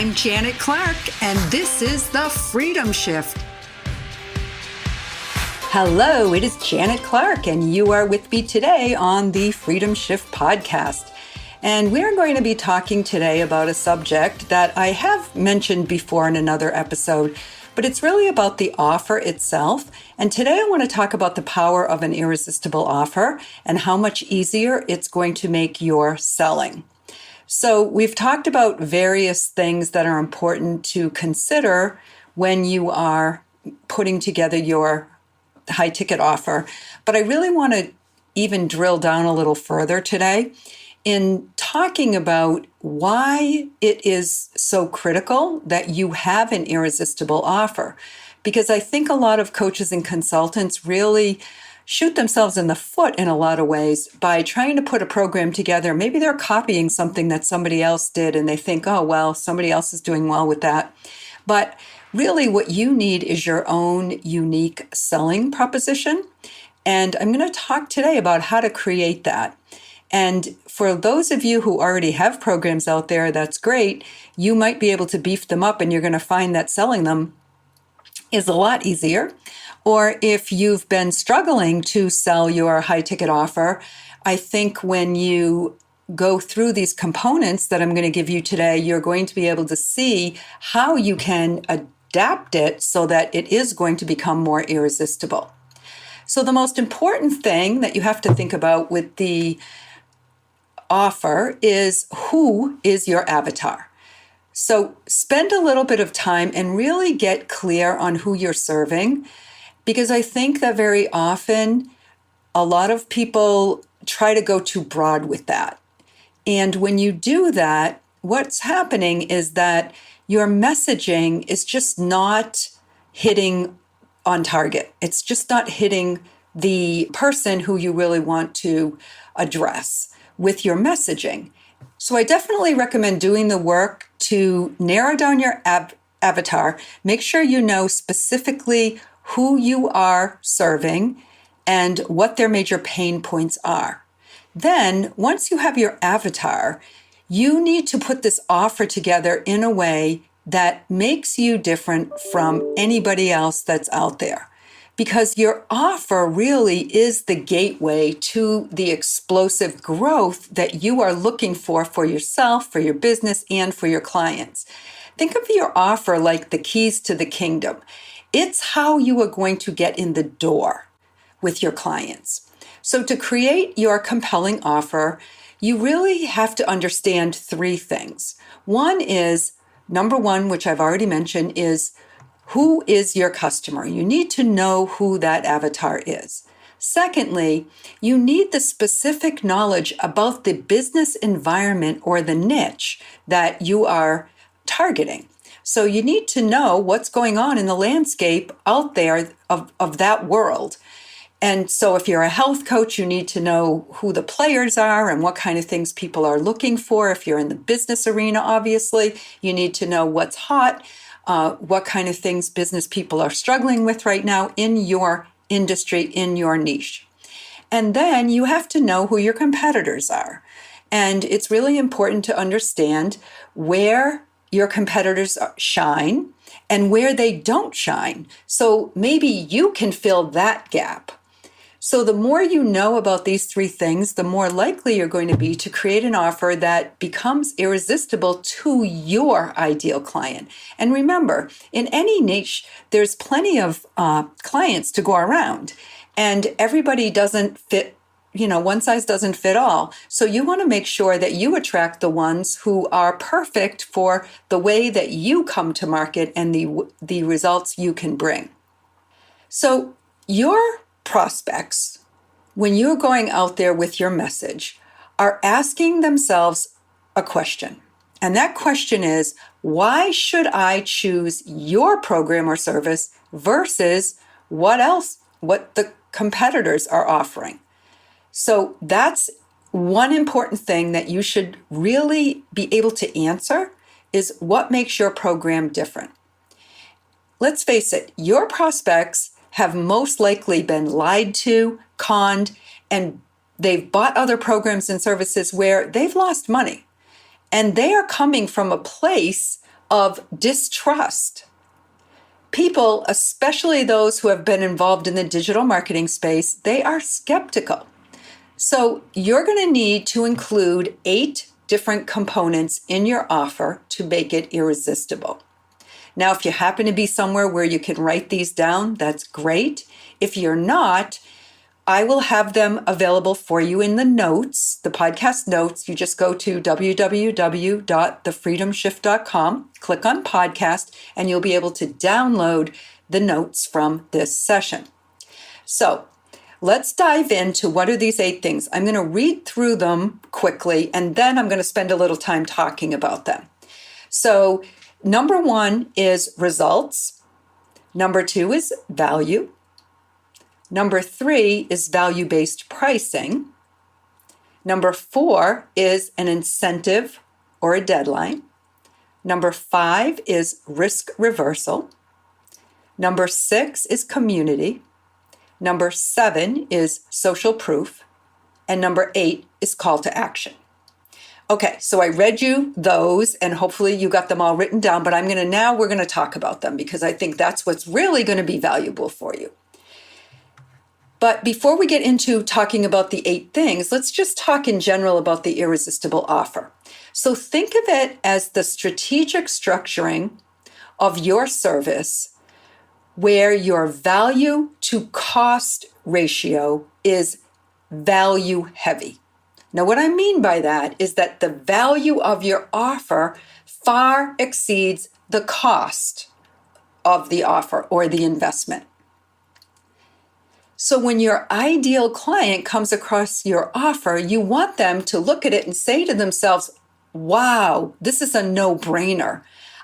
I'm Janet Clark, and this is The Freedom Shift. Hello, it is Janet Clark, and you are with me today on the Freedom Shift podcast. And we're going to be talking today about a subject that I have mentioned before in another episode, but it's really about the offer itself. And today I want to talk about the power of an irresistible offer and how much easier it's going to make your selling. So we've talked about various things that are important to consider when you are putting together your high ticket offer, but I really want to even drill down a little further today in talking about why it is so critical that you have an irresistible offer. Because I think a lot of coaches and consultants really shoot themselves in the foot in a lot of ways by trying to put a program together. Maybe they're copying something that somebody else did and they think, oh, well, somebody else is doing well with that. But really what you need is your own unique selling proposition. And I'm going to talk today about how to create that. And for those of you who already have programs out there, that's great. You might be able to beef them up and you're going to find that selling them is a lot easier. Or if you've been struggling to sell your high ticket offer, I think when you go through these components that I'm going to give you today, you're going to be able to see how you can adapt it so that it is going to become more irresistible. So the most important thing that you have to think about with the offer is who is your avatar. So spend a little bit of time and really get clear on who you're serving, because I think that very often a lot of people try to go too broad with that. And when you do that, what's happening is that your messaging is just not hitting on target. It's just not hitting the person who you really want to address with your messaging. So I definitely recommend doing the work to narrow down your avatar. Make sure you know specifically who you are serving and what their major pain points are. Then, once you have your avatar, you need to put this offer together in a way that makes you different from anybody else that's out there. Because your offer really is the gateway to the explosive growth that you are looking for yourself, for your business, and for your clients. Think of your offer like the keys to the kingdom. It's how you are going to get in the door with your clients. So to create your compelling offer, you really have to understand three things. One is, number one, which I've already mentioned, is who is your customer? You need to know who that avatar is. Secondly, you need the specific knowledge about the business environment or the niche that you are targeting. So you need to know what's going on in the landscape out there of that world. And so if you're a health coach, you need to know who the players are and what kind of things people are looking for. If you're in the business arena, obviously, you need to know what's hot, what kind of things business people are struggling with right now in your industry, in your niche. And then you have to know who your competitors are. And it's really important to understand where your competitors shine and where they don't shine. So maybe you can fill that gap. So the more you know about these three things, the more likely you're going to be to create an offer that becomes irresistible to your ideal client. And remember, in any niche, there's plenty of clients to go around, and everybody doesn't fit. One size doesn't fit all. So you want to make sure that you attract the ones who are perfect for the way that you come to market and the results you can bring. So your prospects, when you're going out there with your message, are asking themselves a question. And that question is, why should I choose your program or service versus what the competitors are offering? So that's one important thing that you should really be able to answer is what makes your program different. Let's face it, your prospects have most likely been lied to, conned, and they've bought other programs and services where they've lost money. And they are coming from a place of distrust. People, especially those who have been involved in the digital marketing space, they are skeptical. So you're going to need to include 8 different components in your offer to make it irresistible. Now, if you happen to be somewhere where you can write these down, that's great. If you're not, I will have them available for you in the notes, the podcast notes. You just go to www.thefreedomshift.com, click on podcast, and you'll be able to download the notes from this session. So let's dive into what are these 8 things. I'm going to read through them quickly, and then I'm going to spend a little time talking about them. So number 1 is results. Number 2 is value. Number 3 is value-based pricing. Number 4 is an incentive or a deadline. Number 5 is risk reversal. Number 6 is community. Number 7 is social proof. And number 8 is call to action. Okay, so I read you those and hopefully you got them all written down, but we're going to talk about them because I think that's what's really going to be valuable for you. But before we get into talking about the 8 things, let's just talk in general about the irresistible offer. So think of it as the strategic structuring of your service where your value to cost ratio is value heavy. Now, what I mean by that is that the value of your offer far exceeds the cost of the offer or the investment. So when your ideal client comes across your offer, you want them to look at it and say to themselves, wow, this is a no-brainer.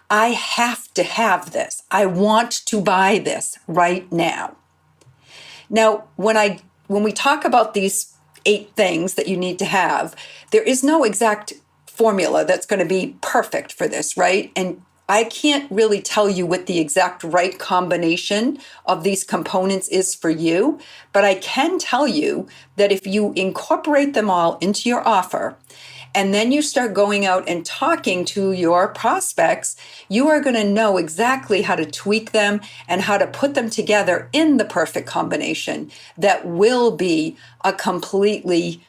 I have to have this. I want to buy this right now. Now, when we talk about these 8 things that you need to have, there is no exact formula that's going to be perfect for this, right? And I can't really tell you what the exact right combination of these components is for you, but I can tell you that if you incorporate them all into your offer, and then you start going out and talking to your prospects, you are going to know exactly how to tweak them and how to put them together in the perfect combination that will be a completely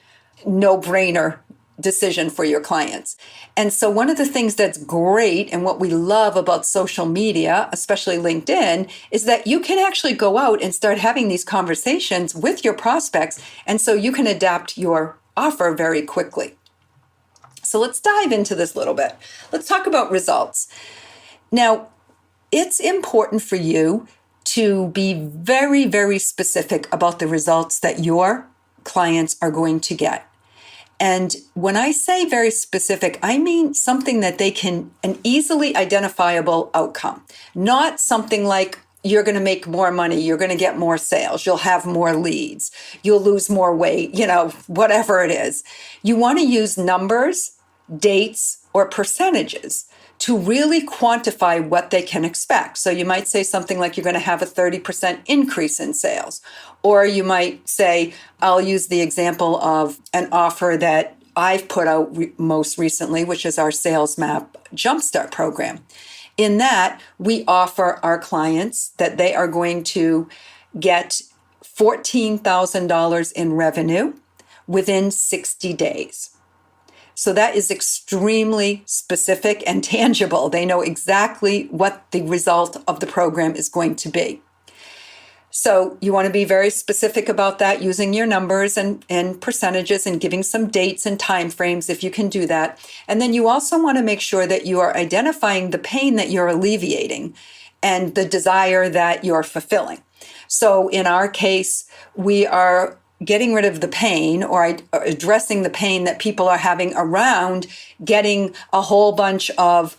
no-brainer decision for your clients. And so one of the things that's great and what we love about social media, especially LinkedIn, is that you can actually go out and start having these conversations with your prospects. And so you can adapt your offer very quickly. So let's dive into this a little bit. Let's talk about results. Now, it's important for you to be very, very specific about the results that your clients are going to get. And when I say very specific, I mean something that they can, an easily identifiable outcome, not something like you're going to make more money, you're going to get more sales, you'll have more leads, you'll lose more weight, whatever it is. You want to use numbers, dates, or percentages to really quantify what they can expect. So you might say something like you're going to have a 30% increase in sales. Or you might say, I'll use the example of an offer that I've put out most recently, which is our Sales Map Jumpstart program. In that, we offer our clients that they are going to get $14,000 in revenue within 60 days. So that is extremely specific and tangible. They know exactly what the result of the program is going to be. So you want to be very specific about that, using your numbers and percentages and giving some dates and timeframes if you can do that. And then you also want to make sure that you are identifying the pain that you're alleviating and the desire that you're fulfilling. So in our case, we are getting rid of the pain or addressing the pain that people are having around getting a whole bunch of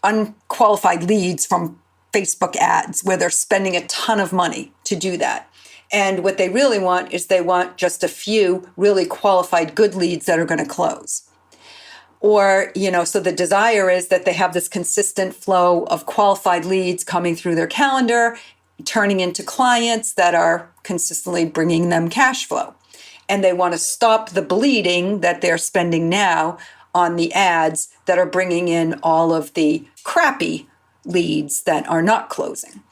unqualified leads from Facebook ads where they're spending a ton of money to do that. And what they really want is they want just a few really qualified good leads that are going to close. Or, so the desire is that they have this consistent flow of qualified leads coming through their calendar, turning into clients that are consistently bringing them cash flow. And they want to stop the bleeding that they're spending now on the ads that are bringing in all of the crappy leads that are not closing.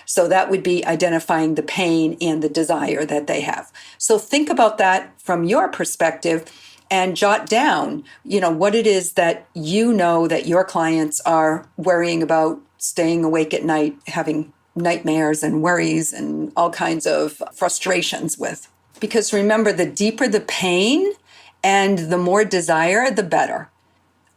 So that would be identifying the pain and the desire that they have. So think about that from your perspective and jot down, what it is that that your clients are worrying about, staying awake at night, having nightmares and worries and all kinds of frustrations with. Because remember, the deeper the pain and the more desire, the better.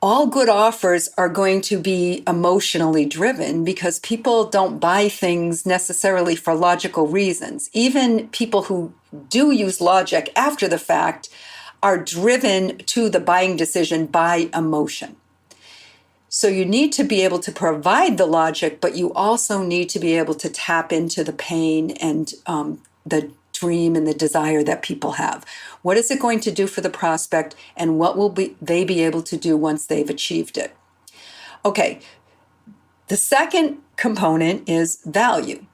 All good offers are going to be emotionally driven because people don't buy things necessarily for logical reasons. Even people who do use logic after the fact are driven to the buying decision by emotion. So you need to be able to provide the logic, but you also need to be able to tap into the pain and the dream and the desire that people have. What is it going to do for the prospect, and what will they be able to do once they've achieved it? Okay, the second component is value.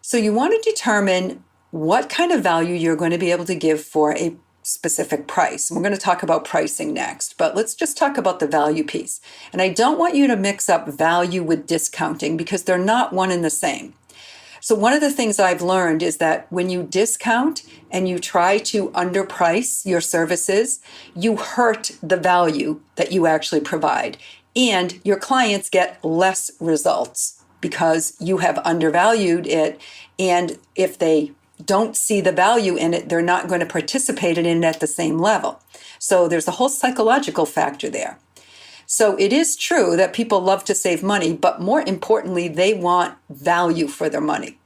So you want to determine what kind of value you're going to be able to give for a specific price. And we're going to talk about pricing next, but let's just talk about the value piece. And I don't want you to mix up value with discounting because they're not one and the same. So one of the things I've learned is that when you discount and you try to underprice your services, you hurt the value that you actually provide. And your clients get less results because you have undervalued it. And if they don't see the value in it, they're not going to participate in it at the same level. So there's a whole psychological factor there. So it is true that people love to save money, but more importantly, they want value for their money.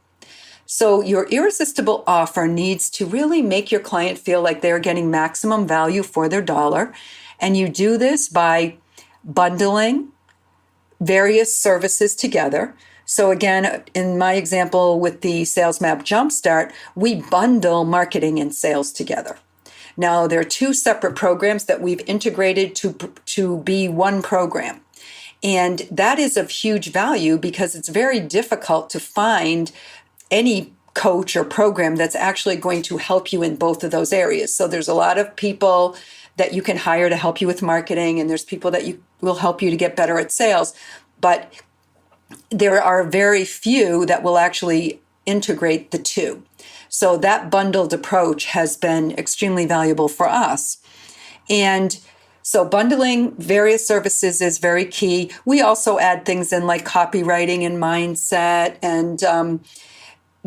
So your irresistible offer needs to really make your client feel like they're getting maximum value for their dollar. And you do this by bundling various services together. So again, in my example with the Sales Map Jumpstart, we bundle marketing and sales together. Now, there are two separate programs that we've integrated to be one program. And that is of huge value because it's very difficult to find any coach or program that's actually going to help you in both of those areas. So there's a lot of people that you can hire to help you with marketing, and there's people that will help you to get better at sales. But there are very few that will actually integrate the two. So that bundled approach has been extremely valuable for us. And so bundling various services is very key. We also add things in like copywriting and mindset and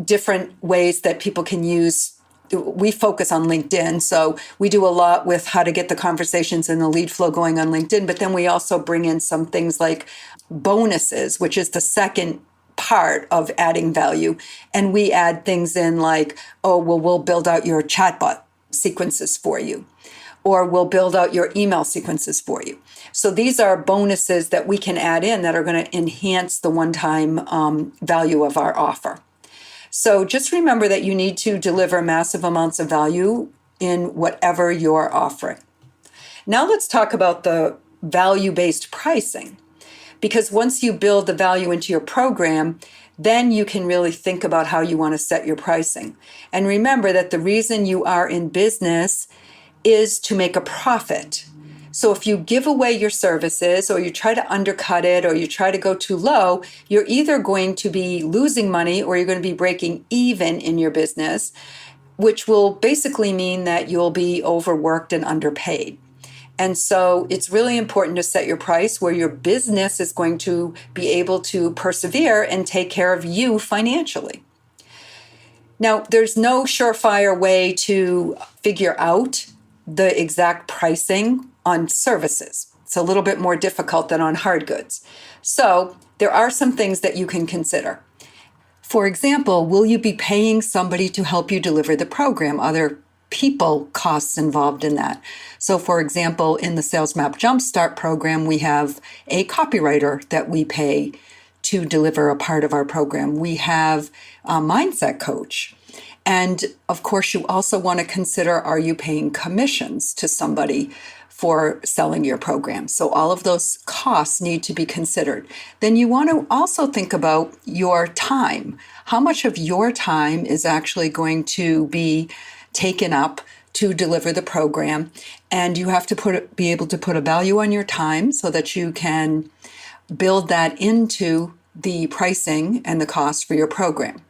different ways that people can use. We focus on LinkedIn. So we do a lot with how to get the conversations and the lead flow going on LinkedIn. But then we also bring in some things like bonuses, which is the second part of adding value. And we add things in like, we'll build out your chatbot sequences for you, or we'll build out your email sequences for you. So these are bonuses that we can add in that are going to enhance the one-time value of our offer. So just remember that you need to deliver massive amounts of value in whatever you're offering. Now let's talk about the value-based pricing. Because once you build the value into your program, then you can really think about how you want to set your pricing. And remember that the reason you are in business is to make a profit. So if you give away your services or you try to undercut it or you try to go too low, you're either going to be losing money or you're going to be breaking even in your business, which will basically mean that you'll be overworked and underpaid. And so it's really important to set your price where your business is going to be able to persevere and take care of you financially. Now, there's no surefire way to figure out the exact pricing on services. It's a little bit more difficult than on hard goods. So there are some things that you can consider. For example, will you be paying somebody to help you deliver the program? Are there people costs involved in that? So for example, in the Sales Map Jumpstart program, we have a copywriter that we pay to deliver a part of our program. We have a mindset coach. And of course, you also want to consider, are you paying commissions to somebody for selling your program? So all of those costs need to be considered. Then you want to also think about your time. How much of your time is actually going to be taken up to deliver the program. And you have to be able to put a value on your time so that you can build that into the pricing and the cost for your program.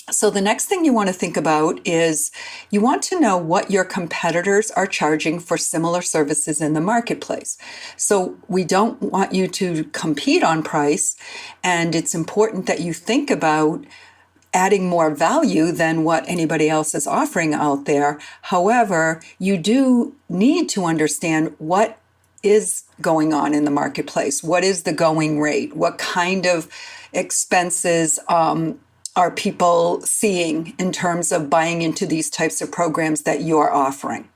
So the next thing you want to think about is you want to know what your competitors are charging for similar services in the marketplace. So we don't want you to compete on price, and it's important that you think about adding more value than what anybody else is offering out there. However, you do need to understand what is going on in the marketplace. What is the going rate? What kind of expenses are people seeing in terms of buying into these types of programs that you're offering?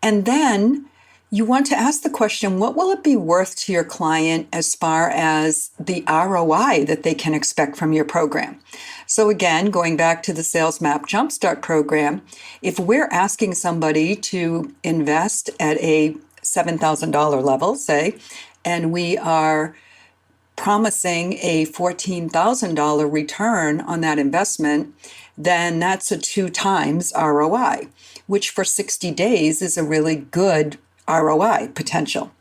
And then you want to ask the question, what will it be worth to your client as far as the ROI that they can expect from your program? So again, going back to the Sales Map Jumpstart program, if we're asking somebody to invest at a $7,000 level, say, and we are promising a $14,000 return on that investment, then that's a 2 times ROI, which for 60 days is a really good ROI potential.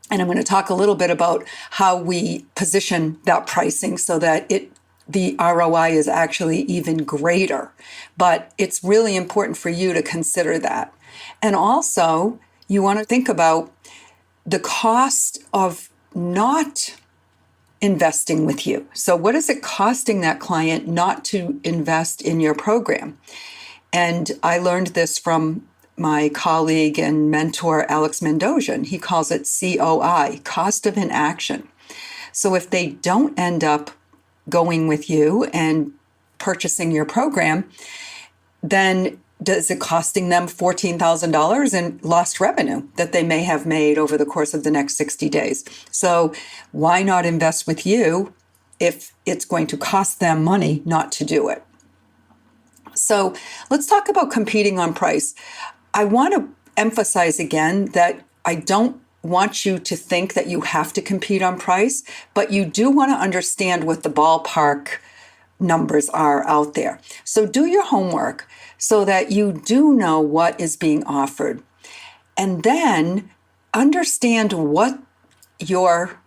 And I'm going to talk a little bit about how we position that pricing so that the ROI is actually even greater. But it's really important for you to consider that. And also, you want to think about the cost of not investing with you. So what is it costing that client not to invest in your program? And I learned this from my colleague and mentor, Alex Mendozian. He calls it COI, cost of inaction. So if they don't end up going with you and purchasing your program, then is it costing them $14,000 in lost revenue that they may have made over the course of the next 60 days? So why not invest with you if it's going to cost them money not to do it? So let's talk about competing on price. I want to emphasize again that I don't want you to think that you have to compete on price, but you do want to understand what the ballpark numbers are out there. So do your homework so that you do know what is being offered. And then understand what your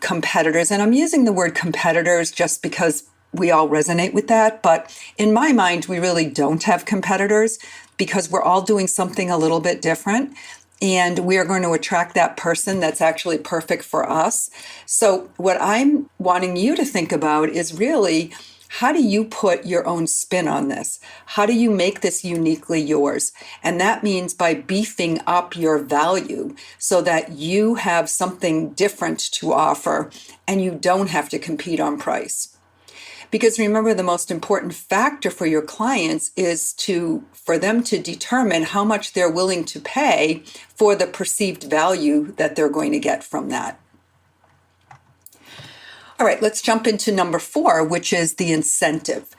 competitors, and I'm using the word competitors just because we all resonate with that, but in my mind, we really don't have competitors because we're all doing something a little bit different. And we are going to attract that person that's actually perfect for us. So what I'm wanting you to think about is really, how do you put your own spin on this? How do you make this uniquely yours? And that means by beefing up your value so that you have something different to offer and you don't have to compete on price. Because remember, the most important factor for your clients is for them to determine how much they're willing to pay for the perceived value that they're going to get from that. All right, let's jump into number 4, which is the incentive.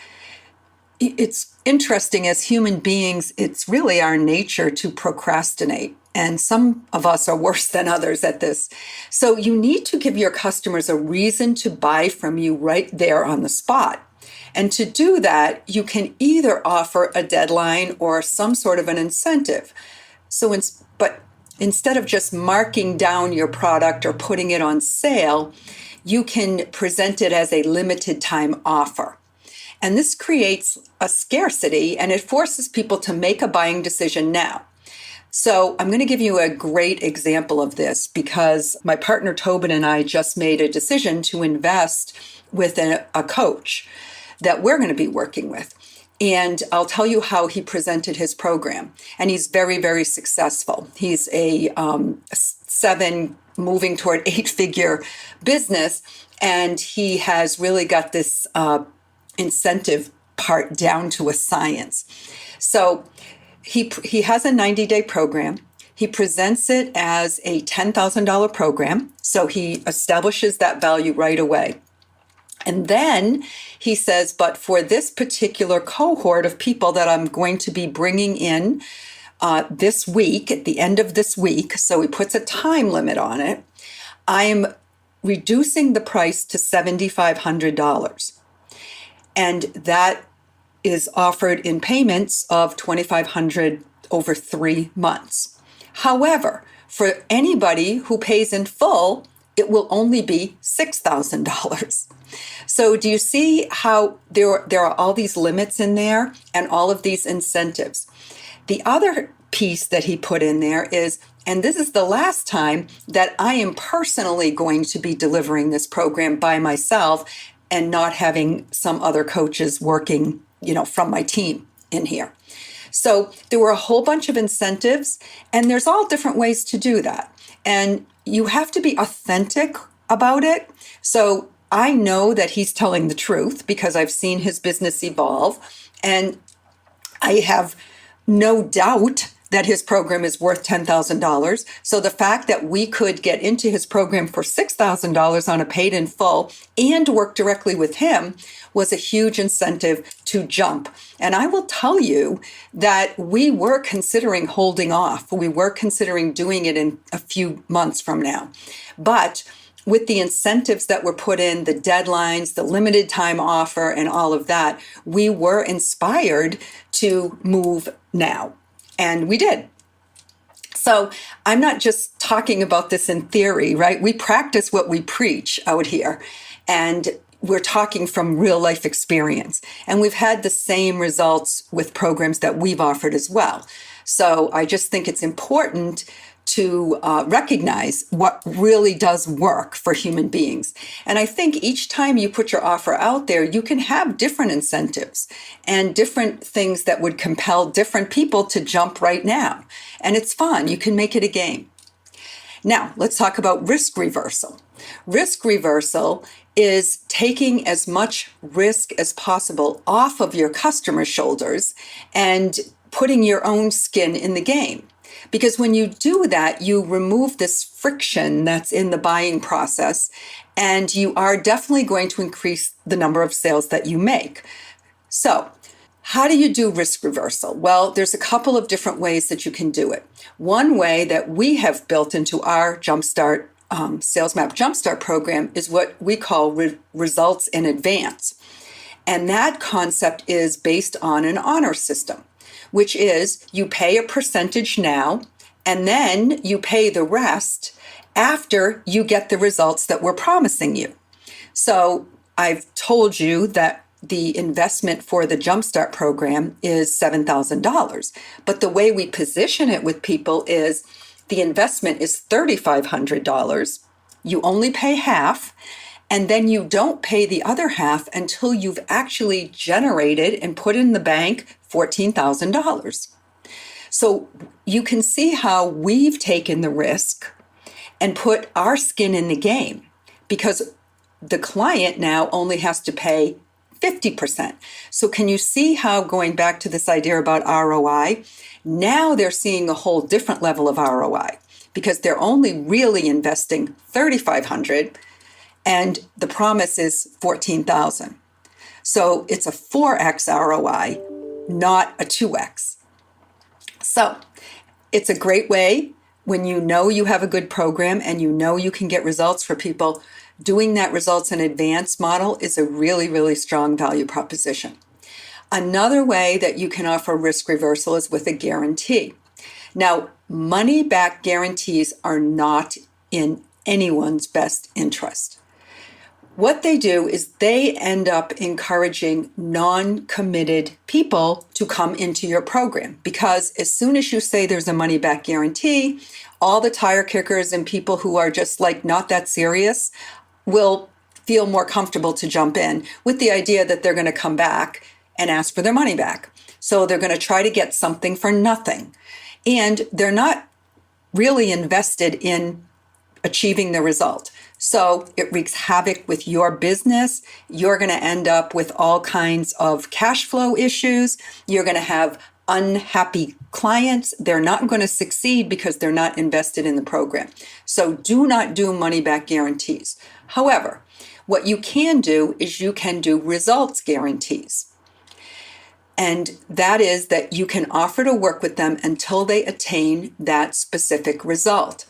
It's interesting, as human beings, it's really our nature to procrastinate. And some of us are worse than others at this. So you need to give your customers a reason to buy from you right there on the spot. And to do that, you can either offer a deadline or some sort of an incentive. But instead of just marking down your product or putting it on sale, you can present it as a limited time offer. And this creates a scarcity and it forces people to make a buying decision now. So I'm going to give you a great example of this because my partner Tobin and I just made a decision to invest with a coach that we're going to be working with. And I'll tell you how he presented his program. And he's very, very successful. He's a 7 moving toward 8-figure business. And he has really got this incentive part down to a science. So he has a 90-day program. He presents it as a $10,000 program. So he establishes that value right away. And then he says, but for this particular cohort of people that I'm going to be bringing in this week, at the end of this week, so he puts a time limit on it, I'm reducing the price to $7,500. And that is offered in payments of $2,500 over 3 months. However, for anybody who pays in full, it will only be $6,000. So do you see how there are all these limits in there and all of these incentives? The other piece that he put in there is, and this is the last time that I am personally going to be delivering this program by myself and not having some other coaches working, from my team in here. So there were a whole bunch of incentives, and there's all different ways to do that. And you have to be authentic about it. So I know that he's telling the truth because I've seen his business evolve, and I have no doubt that his program is worth $10,000. So the fact that we could get into his program for $6,000 on a paid in full and work directly with him was a huge incentive to jump. And I will tell you that we were considering holding off. We were considering doing it in a few months from now. But with the incentives that were put in, the deadlines, the limited time offer, and all of that, we were inspired to move now. And we did. So I'm not just talking about this in theory, right? We practice what we preach out here. And we're talking from real life experience. And we've had the same results with programs that we've offered as well. So I just think it's important to recognize what really does work for human beings. And I think each time you put your offer out there, you can have different incentives and different things that would compel different people to jump right now. And it's fun. You can make it a game. Now, let's talk about risk reversal. Risk reversal is taking as much risk as possible off of your customer's shoulders and putting your own skin in the game. Because when you do that, you remove this friction that's in the buying process, and you are definitely going to increase the number of sales that you make. So, how do you do risk reversal? Well, there's a couple of different ways that you can do it. One way that we have built into our Jumpstart Sales Map Jumpstart program is what we call results in advance. And that concept is based on an honor system, which is you pay a percentage now, and then you pay the rest after you get the results that we're promising you. So I've told you that the investment for the Jumpstart program is $7,000. But the way we position it with people is the investment is $3,500. You only pay half, and then you don't pay the other half until you've actually generated and put in the bank $14,000. So you can see how we've taken the risk and put our skin in the game, because the client now only has to pay 50%. So can you see how, going back to this idea about ROI, now they're seeing a whole different level of ROI because they're only really investing $3,500 and the promise is $14,000. So it's a 4x ROI, not a 2x. So it's a great way when you know you have a good program and you know you can get results for people. Doing that results in advance model is a really, really strong value proposition. Another way that you can offer risk reversal is with a guarantee. Now, money back guarantees are not in anyone's best interest. What they do is they end up encouraging non-committed people to come into your program, because as soon as you say there's a money back guarantee, all the tire kickers and people who are just like not that serious will feel more comfortable to jump in with the idea that they're going to come back and ask for their money back. So they're going to try to get something for nothing. And they're not really invested in achieving the result. So it wreaks havoc with your business. You're going to end up with all kinds of cash flow issues. You're going to have unhappy clients. They're not going to succeed because they're not invested in the program. So do not do money back guarantees. However, what you can do is you can do results guarantees. And that is that you can offer to work with them until they attain that specific result.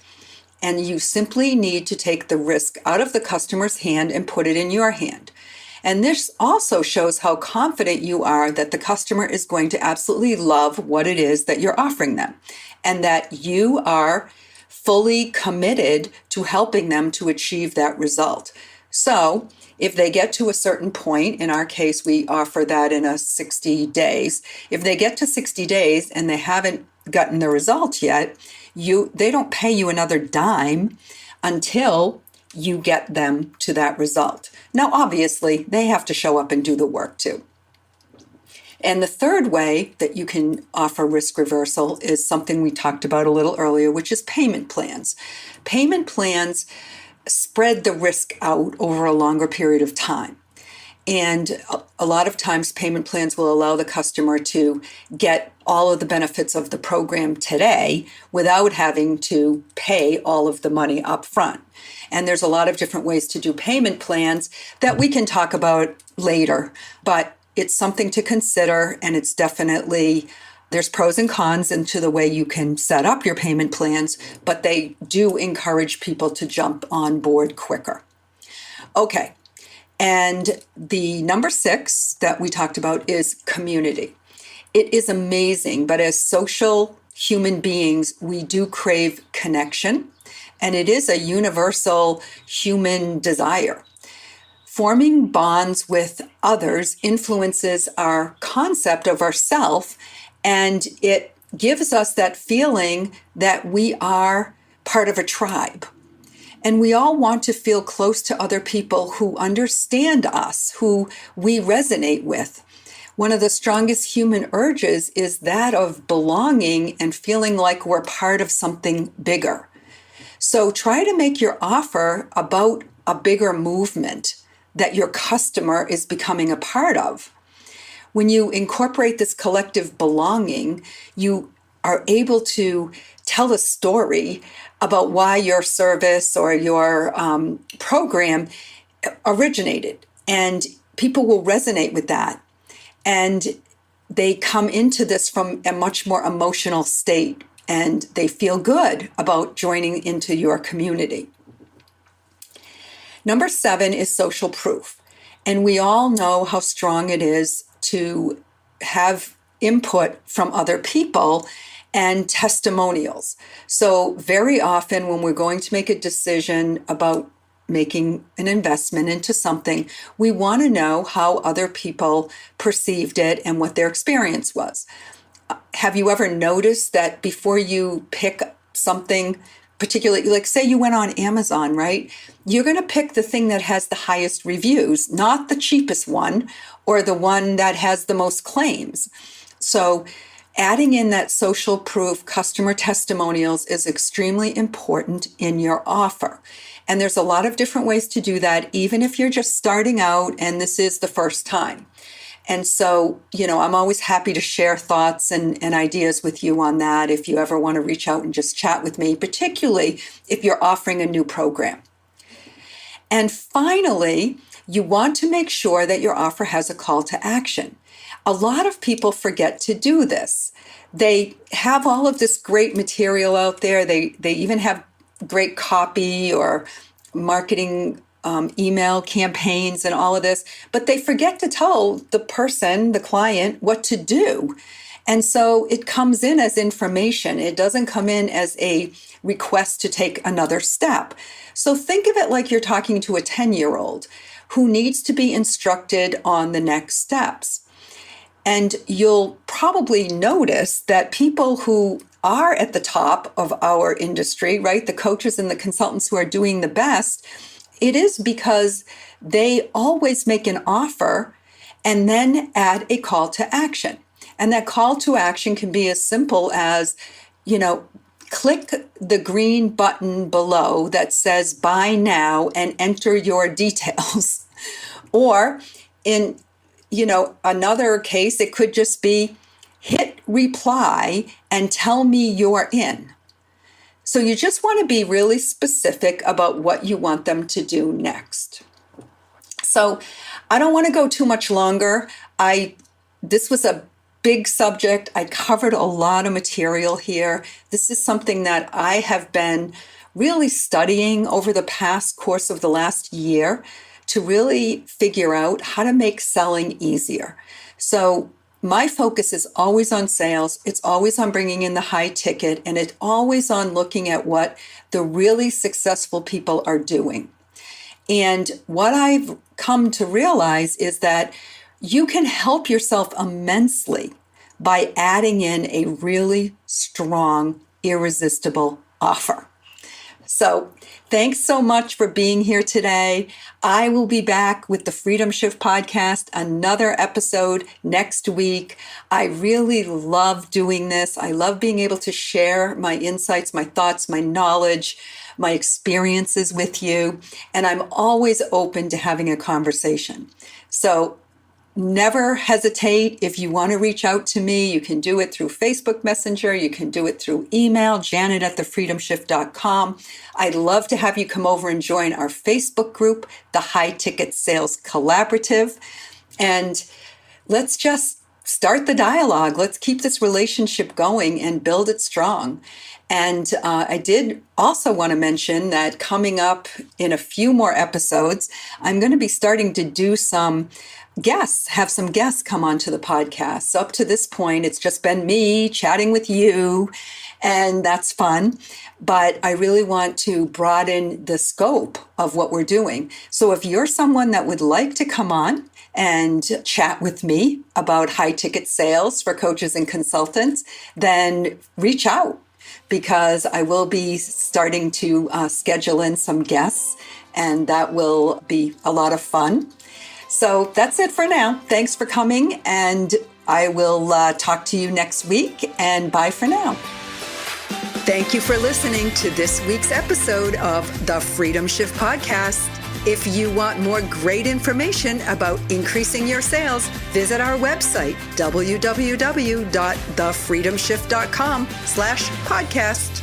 And you simply need to take the risk out of the customer's hand and put it in your hand. And this also shows how confident you are that the customer is going to absolutely love what it is that you're offering them, and that you are fully committed to helping them to achieve that result. So if they get to a certain point, in our case, we offer that in a 60 days. If they get to 60 days and they haven't gotten the result yet, they don't pay you another dime until you get them to that result. Now, obviously, they have to show up and do the work too. And the third way that you can offer risk reversal is something we talked about a little earlier, which is payment plans. Payment plans spread the risk out over a longer period of time. And a lot of times payment plans will allow the customer to get all of the benefits of the program today without having to pay all of the money up front. And there's a lot of different ways to do payment plans that we can talk about later, but it's something to consider, and it's definitely, there's pros and cons into the way you can set up your payment plans, but they do encourage people to jump on board quicker. Okay. And the number 6 that we talked about is community. It is amazing, but as social human beings, we do crave connection, and it is a universal human desire. Forming bonds with others influences our concept of ourself, and it gives us that feeling that we are part of a tribe. And we all want to feel close to other people who understand us, who we resonate with. One of the strongest human urges is that of belonging and feeling like we're part of something bigger. So try to make your offer about a bigger movement that your customer is becoming a part of. When you incorporate this collective belonging, you are able to tell a story about why your service or your program originated, and people will resonate with that. And they come into this from a much more emotional state, and they feel good about joining into your community. Number 7 is social proof. And we all know how strong it is to have input from other people and testimonials. So very often when we're going to make a decision about making an investment into something, we want to know how other people perceived it and what their experience was. Have you ever noticed that before you pick something, particularly, like say you went on Amazon, right? You're going to pick the thing that has the highest reviews, not the cheapest one or the one that has the most claims. So adding in that social proof customer testimonials is extremely important in your offer. And there's a lot of different ways to do that, even if you're just starting out and this is the first time. And so, I'm always happy to share thoughts and ideas with you on that if you ever want to reach out and just chat with me, particularly if you're offering a new program. And finally, you want to make sure that your offer has a call to action. A lot of people forget to do this. They have all of this great material out there. They even have great copy or marketing email campaigns and all of this, but they forget to tell the person, the client, what to do. And so it comes in as information. It doesn't come in as a request to take another step. So think of it like you're talking to a 10-year-old who needs to be instructed on the next steps. And you'll probably notice that people who are at the top of our industry, right, the coaches and the consultants who are doing the best, it is because they always make an offer and then add a call to action. And that call to action can be as simple as, click the green button below that says buy now and enter your details. Or in, another case, it could just be hit reply and tell me you're in. So you just want to be really specific about what you want them to do next. So I don't want to go too much longer. This was a big subject. I covered a lot of material here. This is something that I have been really studying over the past course of the last year to really figure out how to make selling easier. So my focus is always on sales. It's always on bringing in the high ticket, and it's always on looking at what the really successful people are doing. And what I've come to realize is that you can help yourself immensely by adding in a really strong, irresistible offer. So thanks so much for being here today. I will be back with the Freedom Shift podcast, another episode next week. I really love doing this. I love being able to share my insights, my thoughts, my knowledge, my experiences with you. And I'm always open to having a conversation. So never hesitate. If you want to reach out to me, you can do it through Facebook Messenger. You can do it through email, janet@thefreedomshift.com. I'd love to have you come over and join our Facebook group, the High Ticket Sales Collaborative. And let's just start the dialogue. Let's keep this relationship going and build it strong. And I did also want to mention that coming up in a few more episodes, I'm going to be starting to do some guests, have some guests come onto the podcast. So up to this point, it's just been me chatting with you, and that's fun. But I really want to broaden the scope of what we're doing. So if you're someone that would like to come on and chat with me about high ticket sales for coaches and consultants, then reach out, because I will be starting to schedule in some guests, and that will be a lot of fun. So that's it for now. Thanks for coming, and I will talk to you next week, and bye for now. Thank you for listening to this week's episode of the Freedom Shift Podcast. If you want more great information about increasing your sales, visit our website, www.thefreedomshift.com/podcast.